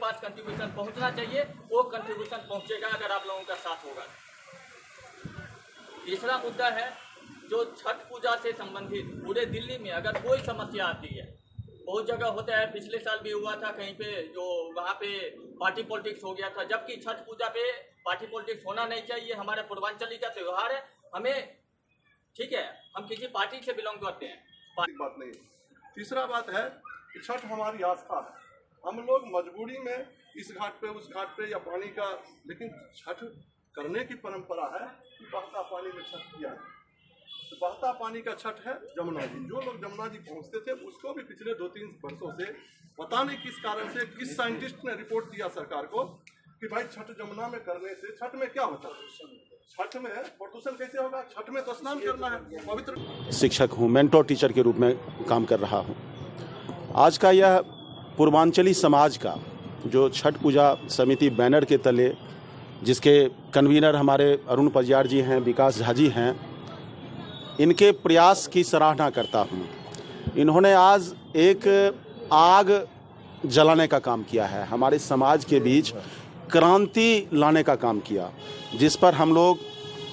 पास contribution पहुंचना चाहिए, वो कंट्रीब्यूशन पहुंचेगा अगर आप लोगों का साथ होगा। तीसरा मुद्दा है जो छठ पूजा से संबंधित पूरे दिल्ली में अगर कोई समस्या आती है, बहुत जगह होता है, पिछले साल भी हुआ था कहीं पे, जो वहाँ पे पार्टी पॉलिटिक्स हो गया था, जबकि छठ पूजा पे पार्टी पॉलिटिक्स होना नहीं चाहिए। हमारे पूर्वांचली का त्यौहार है, हमें ठीक है, हम किसी पार्टी से बिलोंग करते हैं, बात नहीं। तीसरा बात है कि छठ हमारी आस्था है। हम लोग मजबूरी में इस घाट पे उस घाट पे या पानी का, लेकिन छठ करने की परंपरा है कि बहता पानी में छठ किया है। तो बहता पानी का छठ है जमुना जी। जो लोग जमुना जी पहुंचते थे उसको भी पिछले 2-3 वर्षों से पता नहीं किस कारण से किस साइंटिस्ट ने रिपोर्ट दिया सरकार को कि भाई छठ जमुना में करने से छठ में क्या होता है, छठ में प्रदूषण कैसे होगा, छठ में तो स्नान करना है पवित्र। शिक्षक हूँ, मेंटोर टीचर के रूप में काम कर रहा हूँ। आज का यह पूर्वांचली समाज का जो छठ पूजा समिति बैनर के तले, जिसके कन्वीनर हमारे अरुण पजियार जी हैं, विकास झा जी हैं, इनके प्रयास की सराहना करता हूँ। इन्होंने आज एक आग जलाने का काम किया है, हमारे समाज के बीच क्रांति लाने का काम किया, जिस पर हम लोग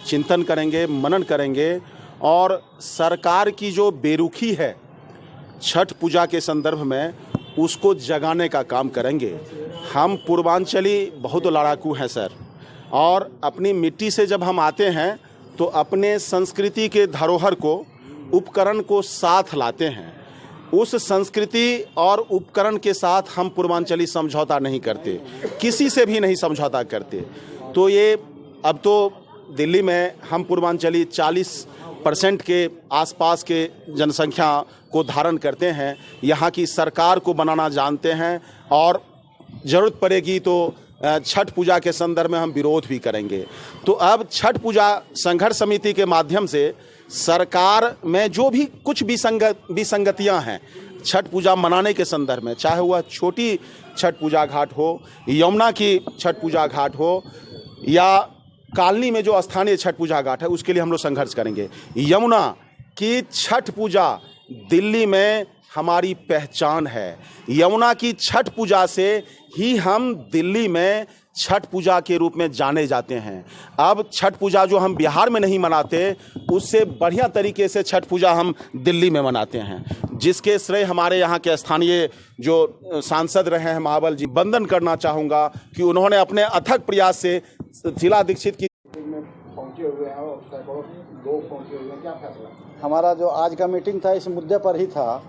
चिंतन करेंगे, मनन करेंगे और सरकार की जो बेरुखी है छठ पूजा के संदर्भ में उसको जगाने का काम करेंगे। हम पूर्वांचली बहुत लड़ाकू हैं सर, और अपनी मिट्टी से जब हम आते हैं तो अपने संस्कृति के धरोहर को, उपकरण को साथ लाते हैं। उस संस्कृति और उपकरण के साथ हम पूर्वांचली समझौता नहीं करते, किसी से भी नहीं समझौता करते। तो ये अब तो दिल्ली में हम पूर्वांचली 40% के आसपास के जनसंख्या को धारण करते हैं। यहाँ की सरकार को बनाना जानते हैं और ज़रूरत पड़ेगी तो छठ पूजा के संदर्भ में हम विरोध भी करेंगे। तो अब छठ पूजा संघर्ष समिति के माध्यम से सरकार में जो भी कुछ विसंगतियां हैं छठ पूजा मनाने के संदर्भ में, चाहे वह छोटी छठ पूजा घाट हो, यमुना की छठ पूजा घाट हो, या कॉलोनी में जो स्थानीय छठ पूजा घाट है, उसके लिए हम लोग संघर्ष करेंगे। यमुना की छठ पूजा दिल्ली में हमारी पहचान है। यमुना की छठ पूजा से ही हम दिल्ली में छठ पूजा के रूप में जाने जाते हैं। अब छठ पूजा जो हम बिहार में नहीं मनाते, उससे बढ़िया तरीके से छठ पूजा हम दिल्ली में मनाते हैं, जिसके श्रेय हमारे यहाँ के स्थानीय जो सांसद रहे हैं महाबल जी, वंदन करना चाहूँगा कि उन्होंने अपने अथक प्रयास से शीला दीक्षित की पहुँचे हुए हैं और सैकड़ों लोग पहुँचे हुए हैं। क्या फैसला? हमारा जो आज का मीटिंग था इस मुद्दे पर ही था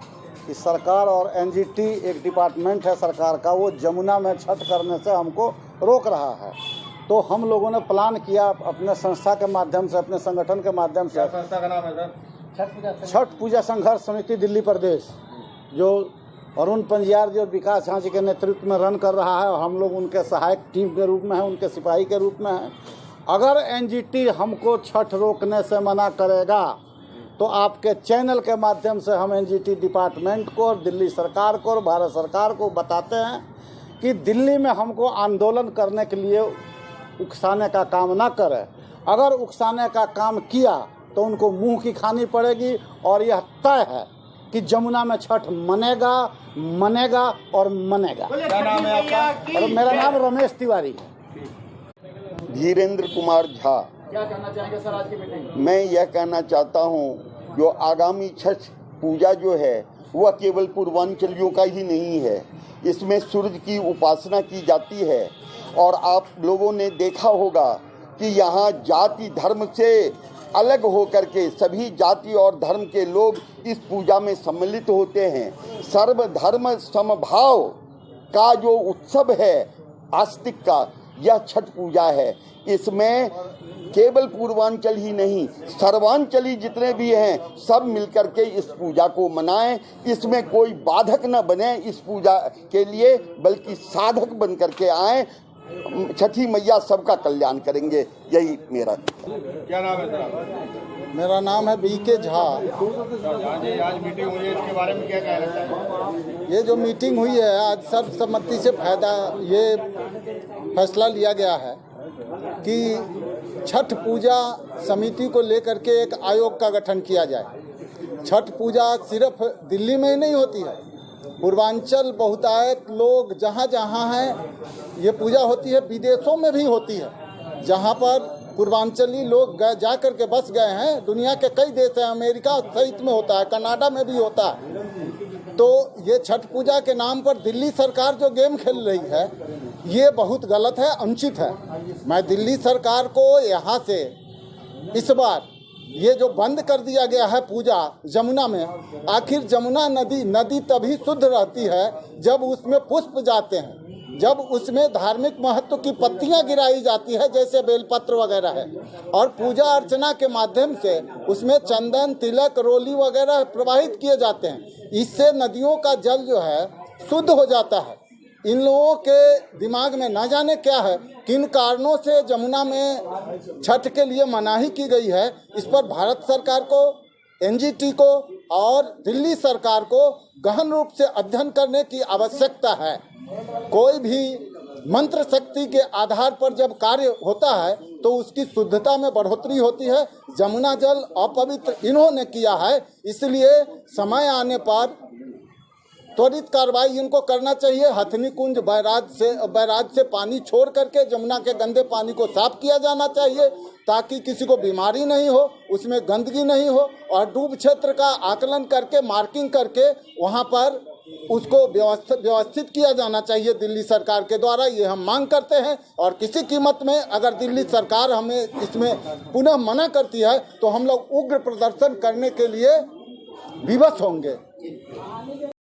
कि सरकार और एनजीटी एक डिपार्टमेंट है सरकार का, वो जमुना में छठ करने से हमको रोक रहा है। तो हम लोगों ने प्लान किया अपने संस्था के माध्यम से, अपने संगठन के माध्यम से। संस्था का नाम है सर? छठ पूजा संघर्ष समिति दिल्ली प्रदेश, जो अरुण पंजियार जी और विकास झा जी के नेतृत्व में रन कर रहा है, और हम लोग उनके सहायक टीम के रूप में हैं, उनके सिपाही के रूप में हैं। अगर एनजीटी हमको छठ रोकने से मना करेगा तो आपके चैनल के माध्यम से हम एनजीटी डिपार्टमेंट को और दिल्ली सरकार को और भारत सरकार को बताते हैं कि दिल्ली में हमको आंदोलन करने के लिए उकसाने का काम ना करें। अगर उकसाने का काम किया तो उनको मुंह की खानी पड़ेगी, और यह तय है कि जमुना में छठ मनेगा, मनेगा और मनेगा। क्या नाम है आपका? और मेरा नाम रमेश तिवारी है। धीरेन्द्र कुमार झा। क्या कहना चाहेंगे सर आज की मीटिंग? मैं यह कहना चाहता हूँ, जो आगामी छठ पूजा जो है वह केवल पूर्वांचलियों का ही नहीं है, इसमें सूर्य की उपासना की जाती है। और आप लोगों ने देखा होगा कि यहाँ जाति धर्म से अलग होकर के सभी जाति और धर्म के लोग इस पूजा में सम्मिलित होते हैं। सर्वधर्म समभाव का जो उत्सव है आस्तिक का, यह छठ पूजा है। इसमें केवल पूर्वांचल ही नहीं, सर्वांचली जितने भी हैं सब मिलकर के इस पूजा को मनाएं। इसमें कोई बाधक न बने इस पूजा के लिए, बल्कि साधक बन करके आएं। छठी मैया सबका कल्याण करेंगे, यही मेरा। क्या नाम है सर? मेरा नाम है बीके झा। आज मीटिंग हुई है, इसके बारे में क्या कहना चाहेंगे? ये जो मीटिंग हुई है आज सर्वसम्मति से ये फैसला लिया गया है कि छठ पूजा समिति को लेकर के एक आयोग का गठन किया जाए। छठ पूजा सिर्फ दिल्ली में ही नहीं होती है, पूर्वांचल बहुतायत लोग जहाँ जहाँ हैं ये पूजा होती है, विदेशों में भी होती है, जहाँ पर पूर्वांचली लोग जा कर के बस गए हैं। दुनिया के कई देश हैं, अमेरिका सहित में होता है, कनाडा में भी होता है। तो ये छठ पूजा के नाम पर दिल्ली सरकार जो गेम खेल रही है ये बहुत गलत है, अनुचित है। मैं दिल्ली सरकार को यहाँ से इस बार ये जो बंद कर दिया गया है पूजा जमुना में, आखिर जमुना नदी तभी शुद्ध रहती है जब उसमें पुष्प जाते हैं, जब उसमें धार्मिक महत्व की पत्तियां गिराई जाती है जैसे बेलपत्र वगैरह है, और पूजा अर्चना के माध्यम से उसमें चंदन, तिलक, रोली वगैरह प्रवाहित किए जाते हैं। इससे नदियों का जल जो है शुद्ध हो जाता है। इन लोगों के दिमाग में ना जाने क्या है, किन कारणों से जमुना में छठ के लिए मनाही की गई है। इस पर भारत सरकार को, एनजीटी को और दिल्ली सरकार को गहन रूप से अध्ययन करने की आवश्यकता है। कोई भी मंत्र शक्ति के आधार पर जब कार्य होता है तो उसकी शुद्धता में बढ़ोतरी होती है। जमुना जल अपवित्र इन्होंने किया है, इसलिए समय आने पर त्वरित कार्रवाई इनको करना चाहिए। हथनी कुंज बैराज से पानी छोड़ करके जमुना के गंदे पानी को साफ किया जाना चाहिए ताकि किसी को बीमारी नहीं हो, उसमें गंदगी नहीं हो, और डूब क्षेत्र का आकलन करके, मार्किंग करके वहाँ पर उसको व्यवस्थित किया जाना चाहिए दिल्ली सरकार के द्वारा। ये हम मांग करते हैं, और किसी कीमत में अगर दिल्ली सरकार हमें इसमें पुनः मना करती है तो हम लोग उग्र प्रदर्शन करने के लिए विवश होंगे।